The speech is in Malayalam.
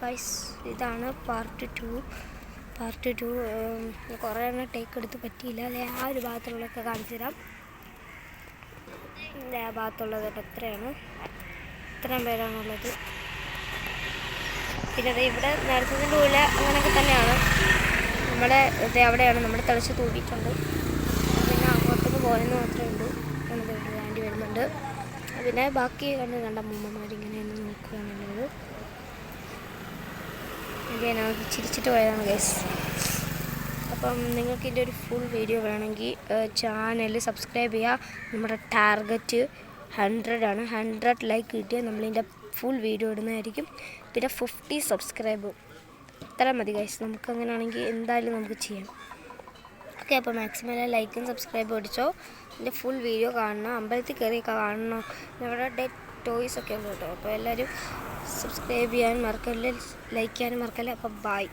ഗൈസ്, ഇതാണ് പാർട്ട് ടു. കുറേ എണ്ണം ടേക്ക് എടുത്ത് പറ്റിയില്ല. അതെ, ആ ഒരു ഭാഗത്തുള്ളതൊക്കെ കാണിച്ചു തരാം. ആ ഭാഗത്തുള്ളത് എത്രയാണ്, ഇത്രയും പേരാണുള്ളത്. പിന്നെ അത് ഇവിടെ നടത്തുന്നതിൻ്റെ ഉള്ളിൽ അങ്ങനെയൊക്കെ തന്നെയാണ്. നമ്മുടെ അവിടെയാണ് നമ്മുടെ തെളിച്ച് തൂക്കിയിട്ടുണ്ട്. പിന്നെ അങ്ങോട്ടൊന്ന് പോയെന്ന് മാത്രമേ ഉള്ളൂ. നമുക്ക് വേണ്ടി വരുന്നുണ്ട്. പിന്നെ ബാക്കി കണ്ട അമ്മൂമ്മമാരിങ്ങനെയൊന്ന് നോക്കുകയാണുള്ളത്. ഇങ്ങനെ ചിരിച്ചിട്ട് പോയതാണ് ഗൈസ്. അപ്പം നിങ്ങൾക്ക് ഇതിൻ്റെ ഒരു ഫുൾ വീഡിയോ വേണമെങ്കിൽ ചാനൽ സബ്സ്ക്രൈബ് ചെയ്യുക. നമ്മുടെ ടാർഗറ്റ് 100 ആണ്. 100 ലൈക്ക് കിട്ടിയാൽ നമ്മളിതിൻ്റെ ഫുൾ വീഡിയോ ഇടുന്നതായിരിക്കും. പിന്നെ 50 സബ്സ്ക്രൈബ് ഇത്ര മതി ഗൈസ്. നമുക്ക് അങ്ങനെയാണെങ്കിൽ എന്തായാലും നമുക്ക് ചെയ്യാം. ഓക്കെ, അപ്പോൾ മാക്സിമം ലൈക്കും സബ്സ്ക്രൈബും അടിച്ചോ. ഇതിൻ്റെ ഫുൾ വീഡിയോ കാണണം. അമ്പലത്തിൽ കയറിയൊക്കെ കാണണം. ഇവിടെ ഡെഡ് ടോയ്സ് ഒക്കെ ഉണ്ട് കേട്ടോ. അപ്പോൾ എല്ലാവരും സബ്സ്ക്രൈബ് ചെയ്യാനും മറക്കല്ലേ, ലൈക്ക് ചെയ്യാനും മറക്കല്ലേ. അപ്പോൾ ബൈ.